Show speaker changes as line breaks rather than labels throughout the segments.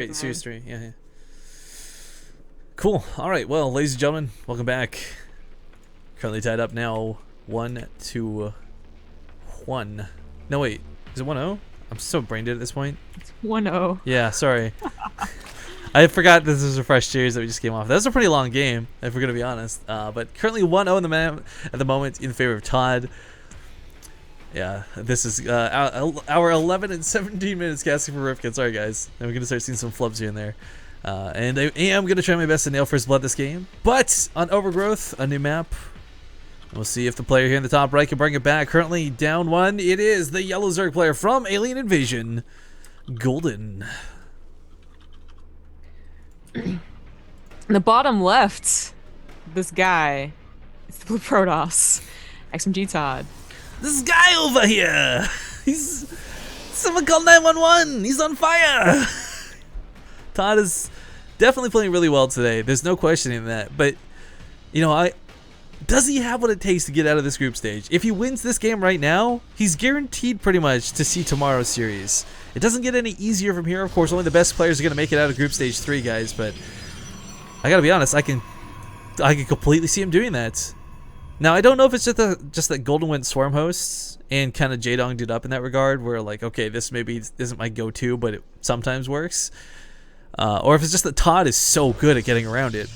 Great, Series 3, yeah. Cool. All right, well, ladies and gentlemen, welcome back. Currently tied up now 1-1. No, wait, is it 1-0? I'm so brain dead at this point.
It's 1-0.
Yeah, sorry. I forgot this is a fresh series that we just came off. That was a pretty long game, if we're going to be honest. But currently 1-0 in at the moment in favor of ToD. Yeah, this is our 11 and 17 minutes casting for Rifkin. Sorry, guys. And we're going to start seeing some flubs here and there. And I am going to try my best to nail First Blood this game. But on Overgrowth, a new map. We'll see if the player here in the top right can bring it back. Currently down 1. It is the Yellow Zerg player from Alien Invasion, Golden.
In the bottom left, this guy, it's the Blue Protoss, XMG ToD.
This guy over here, he's someone called 911. He's on fire. ToD is definitely playing really well today. There's no questioning that. But you know, does he have what it takes to get out of this group stage? If he wins this game right now, he's guaranteed pretty much to see tomorrow's series. It doesn't get any easier from here. Of course, only the best players are going to make it out of group stage 3, guys. But I gotta be honest, I can completely see him doing that. Now, I don't know if it's just that Golden went Swarm hosts and kind of J-Donged it up in that regard, where like, okay, this maybe isn't my go-to, but it sometimes works. Or if it's just that ToD is so good at getting around it.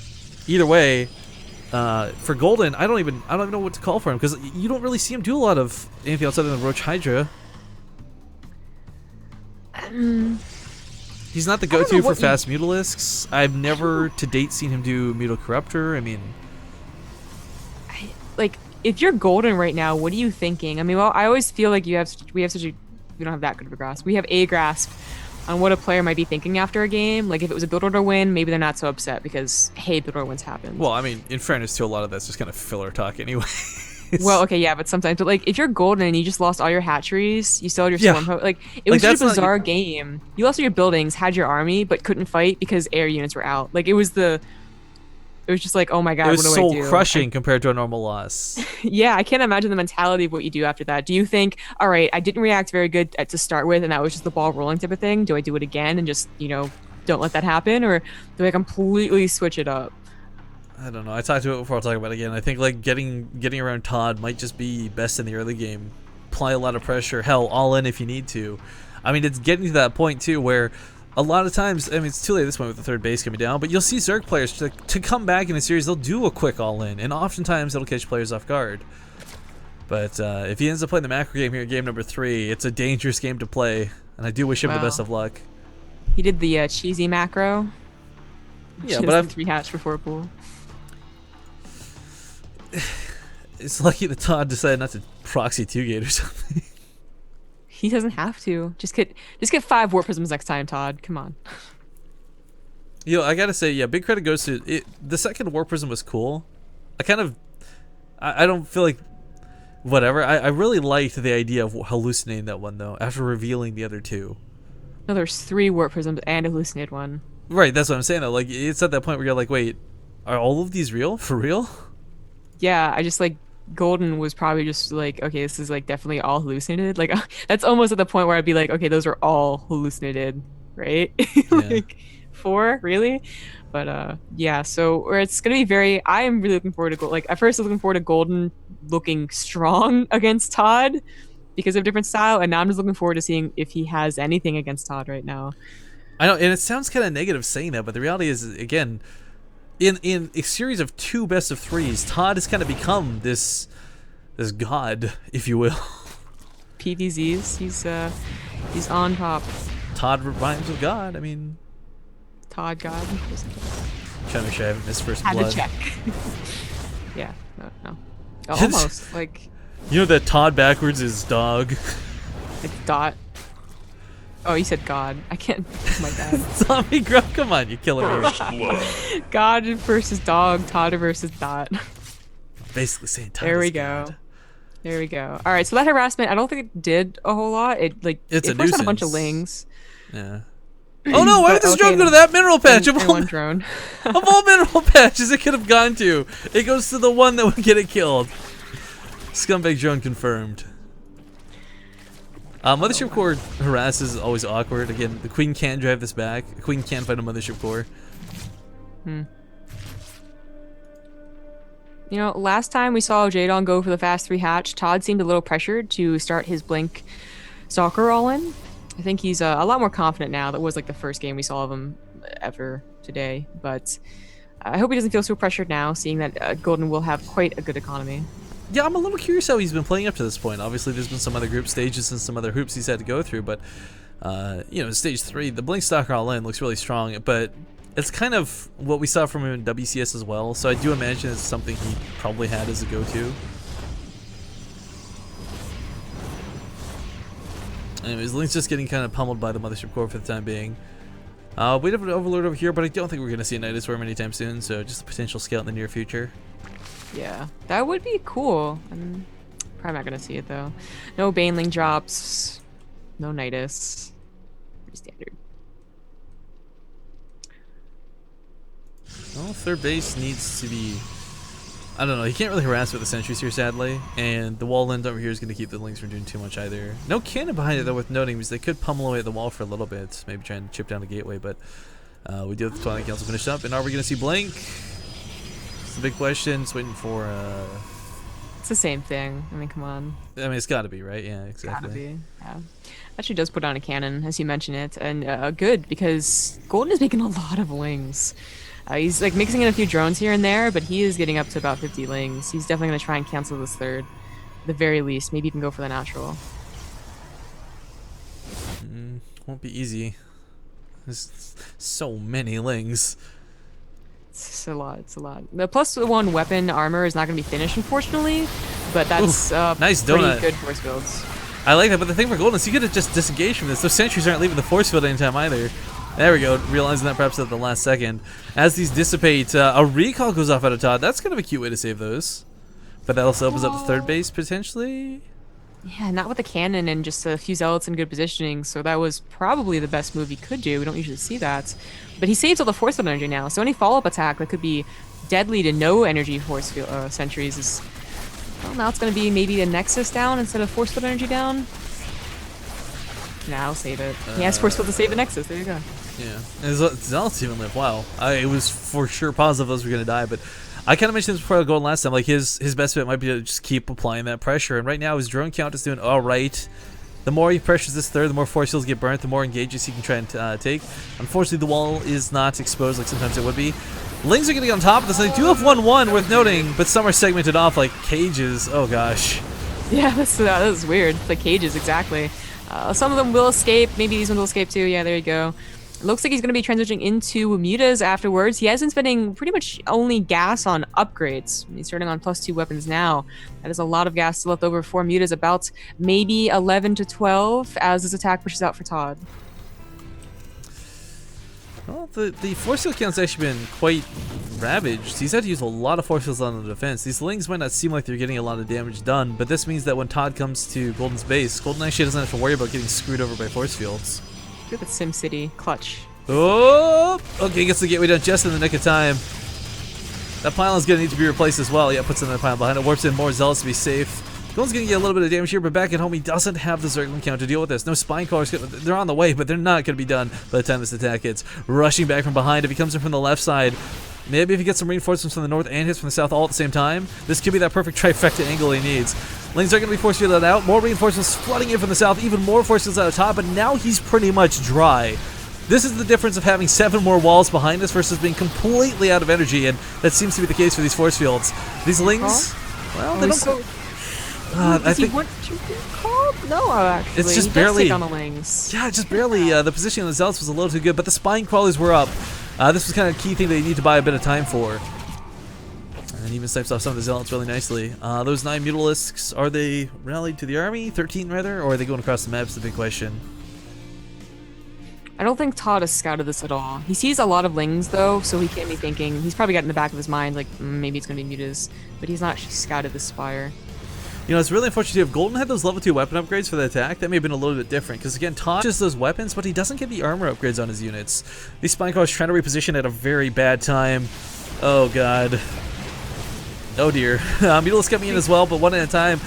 Either way, for Golden, I don't even know what to call for him, because you don't really see him do a lot of anything else other than Roach Hydra. He's not the go-to for fast Mutalisks. I've never to date seen him do Mutal Corruptor. I mean,
like, if you're Golden right now, what are you thinking? I mean, well, I always feel like we don't have that good of a grasp. We have a grasp on what a player might be thinking after a game. Like, if it was a build order win, maybe they're not so upset because, hey, build order wins happen.
Well, I mean, in fairness to a lot of that's just kind of filler talk anyway.
Well, okay, yeah, but sometimes, but like, if you're Golden and you just lost all your hatcheries, you still had your Swarm, like, it was such a bizarre game. You lost all your buildings, had your army, but couldn't fight because air units were out. Like, it was just like, oh my god, what do I do?
It was soul crushing compared to a normal loss.
Yeah, I can't imagine the mentality of what you do after that. Do you think, all right, I didn't react very good to start with, and that was just the ball rolling type of thing? Do I do it again and just, you know, don't let that happen, or do I completely switch it up?
I don't know. I talked about it before. I'll talk about it again. I think like getting around ToD might just be best in the early game. Apply a lot of pressure. Hell, all in if you need to. I mean, it's getting to that point too where a lot of times, I mean, it's too late at this point with the third base coming down, but you'll see Zerg players to come back in a series, they'll do a quick all-in, and oftentimes it'll catch players off guard. But if he ends up playing the macro game here, game number 3, it's a dangerous game to play, and I do wish him the best of luck.
He did the cheesy macro.
Yeah, but I'm
3 hatch before pool.
It's lucky that ToD decided not to proxy 2-gate or something.
He doesn't have to. Just get 5 Warp Prisms next time, ToD. Come on.
You know, I gotta say, yeah, big credit goes to it. The second Warp Prism was cool. I don't feel like whatever. I really liked the idea of hallucinating that one though. After revealing the other 2.
No, there's 3 Warp Prisms and a hallucinated one.
Right, that's what I'm saying though. Like, it's at that point where you're like, wait, are all of these real? For real?
Yeah, I just like. Golden was probably just like, okay, this is like definitely all hallucinated. Like, that's almost at the point where I'd be like, okay, those are all hallucinated, right? Like, 4, really? But yeah, so where it's gonna be very. I am really looking forward to like at first I was looking forward to Golden looking strong against ToD because of different style, and now I'm just looking forward to seeing if he has anything against ToD right now.
I know, and it sounds kind of negative saying that, but the reality is, again, in a series of 2 best of 3s, ToD has kind of become this god, if you will.
PVZs, he's on top.
ToD rhymes with God. I mean,
ToD God.
Trying to make sure I haven't missed First
Had
Blood.
to check. Yeah, no. Oh, almost like.
You know that ToD backwards is dog.
Like dot. Oh, you said God. I can't. Oh my god.
Zombie Grub, come on, you're killing me.
God versus dog, ToD versus dot.
Basically saying ToD
There we
is
go.
God.
There we go. All right, so that harassment, I don't think it did a whole lot. It forced out a bunch of lings.
Yeah. Oh no, why would this drone go to that mineral patch? Of all,
one drone.
of all mineral patches it could have gone to, it goes to the one that would get it killed. Scumbag drone confirmed. Mothership core harasses is always awkward. Again, the queen can drive this back. The queen can fight a mothership core.
You know, last time we saw Jadon go for the fast 3 hatch, ToD seemed a little pressured to start his Blink Stalker all in. I think he's a lot more confident now. That was like the first game we saw of him ever today. But I hope he doesn't feel so pressured now, seeing that Golden will have quite a good economy.
Yeah, I'm a little curious how he's been playing up to this point. Obviously, there's been some other group stages and some other hoops he's had to go through, but you know, stage 3, the Blink Stalker all in looks really strong, but it's kind of what we saw from him in WCS as well, so I do imagine it's something he probably had as a go-to. Anyways, Link's just getting kind of pummeled by the Mothership core for the time being. We have an Overlord over here, but I don't think we're going to see a Nidus Worm anytime soon, so just a potential scout in the near future.
Yeah, that would be cool. I'm probably not going to see it, though. No Baneling drops. No Nidus. Pretty standard.
Well, third base needs to be... I don't know, he can't really harass with the sentries here, sadly, and the wall end over here is going to keep the Lynx from doing too much either. No cannon behind it, though, worth noting, because they could pummel away at the wall for a little bit, maybe trying to chip down the gateway, but we do have the Twilight Council finished up, and are we going to see Blink? It's the big question. It's waiting for...
It's the same thing. I mean, come on.
I mean, it's got to be, right? Yeah, exactly.
Gotta be, yeah. Actually does put on a cannon, as you mentioned it, and good, because Golden is making a lot of Lings. He's like mixing in a few drones here and there, but he is getting up to about 50 Lings. He's definitely going to try and cancel this third, at the very least. Maybe even go for the natural.
Won't be easy. There's so many Lings.
It's a lot. It's a lot. The +1 weapon armor is not going to be finished, unfortunately, but that's
nice
pretty
donut.
good force fields.
I like that, but the thing for Golden is you could have just disengaged from this. Those sentries aren't leaving the force field anytime either. There we go, realizing that perhaps at the last second. As these dissipate, a recall goes off out of ToD. That's kind of a cute way to save those. But that also opens up the third base, potentially.
Yeah, not with a cannon and just a few zealots in good positioning, so that was probably the best move he could do. We don't usually see that. But he saves all the force field energy now, so any follow-up attack that could be deadly to no energy force field sentries is... Well, now it's going to be maybe a Nexus down instead of force field energy down. Now save it. He has force field to save the Nexus. There you go.
Yeah, and Zealots even live. Wow, it was for sure positive those were going to die, but I kind of mentioned this before I go last time. Like his best bet might be to just keep applying that pressure, and right now his drone count is doing all right. The more he pressures this third, the more force fields get burnt, the more engages he can try and take. Unfortunately, the wall is not exposed like sometimes it would be. Lings are getting on top of this. They do have 1-1 worth noting, but some are segmented off like cages. Oh gosh.
Yeah, that's weird. The cages, exactly. Some of them will escape. Maybe these ones will escape too. Yeah, there you go. Looks like he's going to be transitioning into mutas afterwards. He has been spending pretty much only gas on upgrades. He's starting on +2 weapons now. That is a lot of gas still left over for mutas, about maybe 11 to 12 as this attack pushes out for ToD.
Well, the force field count's actually been quite ravaged. He's had to use a lot of force fields on the defense. These Lings might not seem like they're getting a lot of damage done, but this means that when ToD comes to Golden's base, Golden actually doesn't have to worry about getting screwed over by force fields.
Look at SimCity clutch.
Oh, okay, gets the gateway done just in the nick of time. That pylon's gonna need to be replaced as well. Yeah, puts another pylon behind it, warps in more zealots to be safe. Golden's gonna get a little bit of damage here, but back at home he doesn't have the Zergling count to deal with this. No spine crawlers, they're on the way, but they're not gonna be done by the time this attack hits. Rushing back from behind, if he comes in from the left side, maybe if he gets some reinforcements from the north and hits from the south all at the same time, this could be that perfect trifecta angle he needs. Lings are going to be force fielded out, more reinforcements flooding in from the south, even more force fields out of top, but now he's pretty much dry. This is the difference of having 7 more walls behind us versus being completely out of energy, and that seems to be the case for these force fields. These Lings, well, they don't...
I think he want to be called? No, actually.
It's just barely
on the Lings.
Yeah, just barely. The positioning of the zealots was a little too good, but the spine crawlers were up. This was kind of a key thing they need to buy a bit of time for. And even snipes off some of the zealots really nicely. Those 9 Mutalisks, are they rallied to the army? 13 rather, or are they going across the map? Is the big question.
I don't think ToD has scouted this at all. He sees a lot of Lings though, so he can't be thinking. He's probably got in the back of his mind like maybe it's gonna be mutas, but he's not actually scouted the spire.
You know, it's really unfortunate. If Golden had those level 2 weapon upgrades for the attack, that may have been a little bit different. Because again, ToD just those weapons, but he doesn't get the armor upgrades on his units. These spine crawlers trying to reposition at a very bad time. Oh god. Oh dear. Mutalisks coming in as well, but one at a time.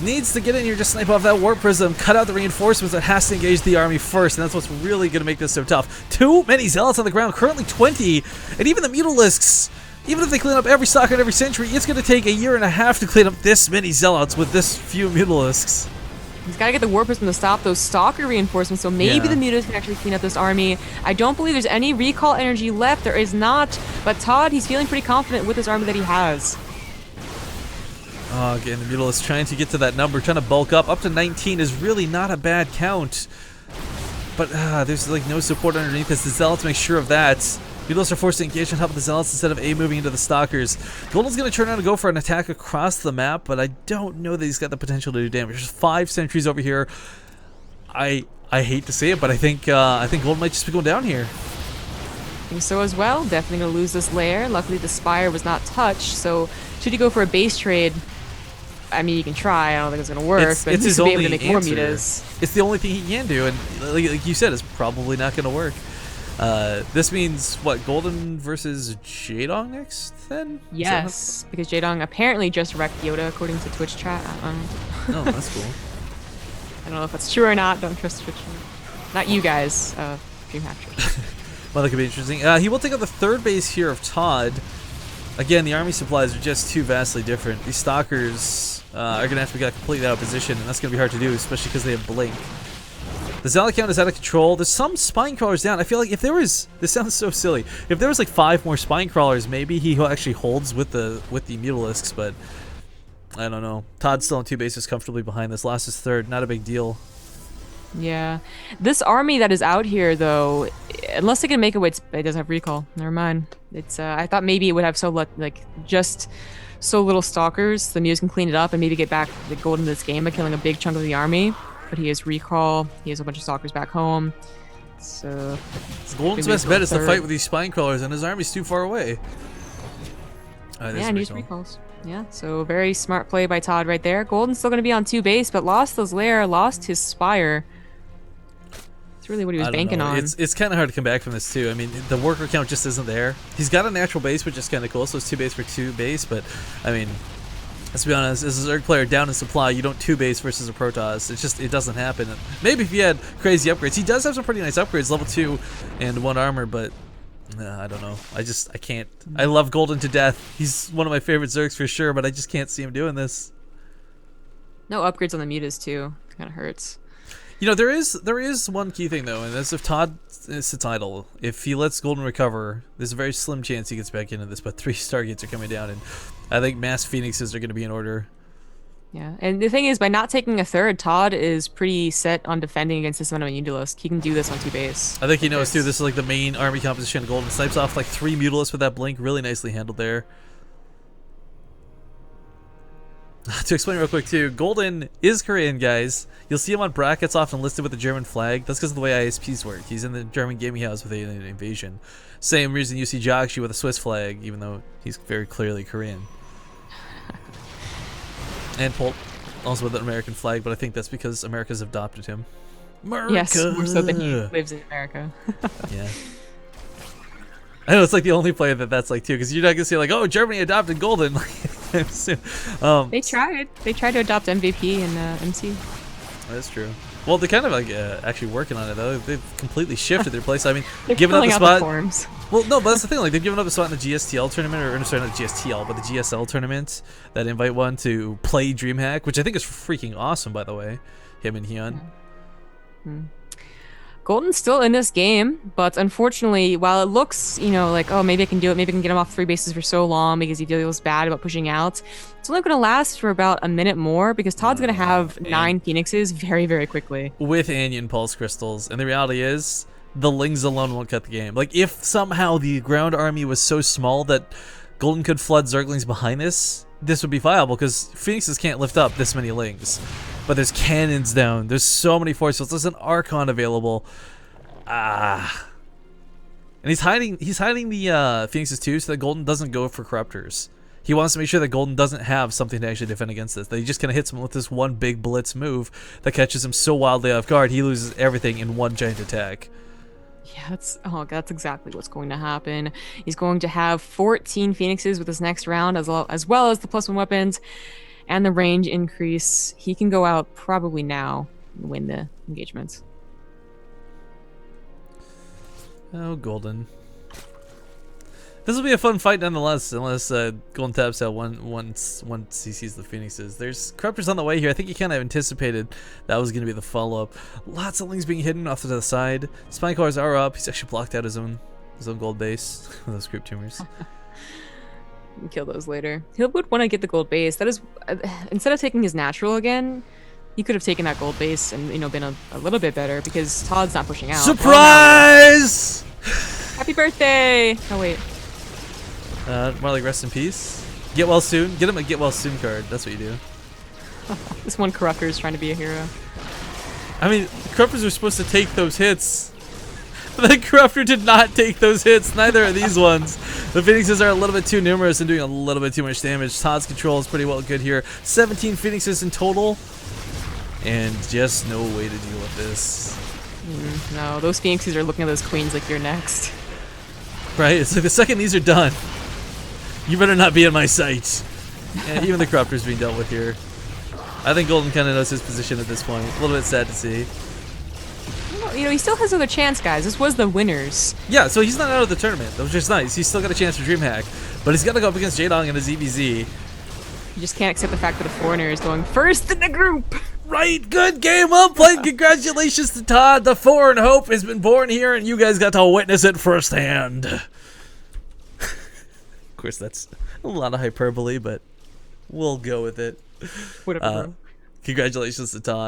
needs to get in here, just snipe off that warp prism, cut out the reinforcements that has to engage the army first, and that's what's really going to make this so tough. Too many zealots on the ground, currently 20, and even the Mutalisks, even if they clean up every stalker in every century, it's going to take a year and a half to clean up this many zealots with this few Mutalisks.
He's got to get the warp prism to stop those stalker reinforcements, so maybe the Mutas can actually clean up this army. I don't believe there's any recall energy left. There is not, but ToD, he's feeling pretty confident with this army that he has.
Oh, again, the Mutalist trying to get to that number, trying to bulk up to 19 is really not a bad count. But there's like no support underneath this. The Zealots make sure of that. Mutalists are forced to engage on top of the Zealots instead of A moving into the Stalkers. Golden's going to turn around and go for an attack across the map, but I don't know that he's got the potential to do damage. There's 5 sentries over here. I hate to say it, but I think Golden might just be going down here.
I think so as well. Definitely going to lose this layer. Luckily, the Spire was not touched, so should he go for a base trade? I mean, you can try. I don't think it's going to work, but he's going to be able to make more Mutas.
It's the only thing he can do, and like you said, it's probably not going to work. This means, what, Golden versus Jaedong next, then?
Yes, because Jaedong apparently just wrecked Yoda, according to Twitch chat.
Oh, that's cool.
I don't know if that's true or not. Don't trust Twitch. Not you guys, DreamHack.
Well, that could be interesting. He will take out the 3rd base here of ToD. Again, the army supplies are just too vastly different. These Stalkers are going to have to be got completely out of position, and that's going to be hard to do, especially because they have Blink. The Zealot count is out of control. There's some Spine Crawlers down. I feel like if there was... This sounds so silly. If there was like 5 more Spine Crawlers, maybe he actually holds with the Mutalisks, but I don't know. ToD's still on 2 bases comfortably behind this. Lost his 3rd. Not a big deal.
Yeah. This army that is out here, though, unless they can make it, it doesn't have recall. Never mind. It's I thought maybe it would have just so little Stalkers. The Mutas can clean it up and maybe get back the gold in this game by killing a big chunk of the army. But he has recall. He has a bunch of Stalkers back home. So
Golden's best bet is to fight with these Spine Crawlers, and his army's too far away.
Yeah, and use recalls. Yeah, so very smart play by ToD right there. Golden's still going to be on 2 base, but lost those lair, lost his Spire. That's really what he was banking on.
It's kind of hard to come back from this too. I mean, the worker count just isn't there. He's got a natural base, which is kind of cool. So it's 2 base for 2 base, but I mean, let's be honest. As a Zerg player down in supply, you don't 2 base versus a Protoss. It doesn't happen. Maybe if he had crazy upgrades, he does have some pretty nice upgrades, level 2 and 1 armor, but I don't know. I can't. I love Golden to death. He's one of my favorite Zergs for sure, but I just can't see him doing this.
No upgrades on the Mutas too. It kind of hurts.
You know, there is one key thing though, and that's if ToD sits idle. If he lets Golden recover, there's a very slim chance he gets back into this, but 3 Stargates are coming down, and I think mass Phoenixes are going to be in order.
Yeah, and the thing is, by not taking a 3rd, ToD is pretty set on defending against this amount of Mutalisk. He can do this on 2 base.
I think he knows too, this is like the main army composition. Golden snipes off like 3 Mutalisks with that blink, really nicely handled there. To explain real quick too, Golden is Korean, guys. You'll see him on brackets often listed with the German flag. That's because of the way ISPs work. He's in the German gaming house with Alien Invasion. Same reason you see Jakshi with a Swiss flag, even though he's very clearly Korean. And Polt also with an American flag, but I think that's because America's adopted him. America!
Yes, more so than he lives in America.
Yeah. I know it's like the only player that's like too, because you're not gonna say like, oh, Germany adopted Golden.
They tried. They tried to adopt MVP and MC.
That's true. Well, they're kind of like actually working on it though. They've completely shifted their place. I mean,
they're
giving up the spot.
The
well, no, but that's the thing. Like they've given up a spot in the GSTL tournament, or sorry, not the GSTL, but the GSL tournament. That invite one to play DreamHack, which I think is freaking awesome, by the way. Him and Hyun.
Golden's still in this game, but unfortunately, while it looks, you know, like, oh, maybe I can do it, maybe I can get him off 3 bases for so long because he feels bad about pushing out, it's only going to last for about a minute more because ToD's going to have 9 Phoenixes very, very quickly. With
Anion Pulse Crystals. And the reality is, the Lings alone won't cut the game. Like, if somehow the ground army was so small that Golden could flood Zerglings behind this would be viable because Phoenixes can't lift up this many Lings. But there's cannons down. There's so many force fields. There's an Archon available. And he's hiding the Phoenixes too, so that Golden doesn't go for Corruptors. He wants to make sure that Golden doesn't have something to actually defend against this. That he just kind of hits him with this one big blitz move that catches him so wildly off guard, he loses everything in one giant attack.
Yeah, that's exactly what's going to happen. He's going to have 14 Phoenixes with this next round, as well as the +1 weapons. and the range increase. He can go out probably now and win the engagements.
Oh, Golden. This will be a fun fight nonetheless, unless Golden taps out once he sees the Phoenixes. There's Corruptors on the way here. I think he kind of anticipated that was going to be the follow-up. Lots of Lings being hidden off to the side. Spine Cores are up. He's actually blocked out his own gold base with those group tumors.
Kill those later. He would want to get the gold base. That is, instead of taking his natural again, he could have taken that gold base and been a little bit better because ToD's not pushing out.
Surprise!
Happy birthday! Oh wait.
More like rest in peace. Get well soon. Get him a get well soon card. That's what you do.
This one Corruptor is trying to be a hero.
I mean, Corruptors are supposed to take those hits. But the Corruptor did not take those hits. Neither are these ones. The Phoenixes are a little bit too numerous and doing a little bit too much damage. ToD's control is pretty well good here. 17 Phoenixes in total. And just no way to deal with this.
No, those Phoenixes are looking at those queens like you're next.
Right? It's like the second these are done, you better not be in my sight. And even the Corruptor's being dealt with here. I think Golden kind of knows his position at this point. A little bit sad to see.
He still has another chance, guys. This was the winners.
Yeah, so he's not out of the tournament, which is nice. He's still got a chance for DreamHack, but he's got to go up against Jaedong and his EBZ.
You just can't accept the fact that the foreigner is going first in the group.
Right, good game, well played. Congratulations to ToD. The foreign hope has been born here, and you guys got to witness it firsthand. Of course, that's a lot of hyperbole, but we'll go with it.
Whatever.
Congratulations to ToD.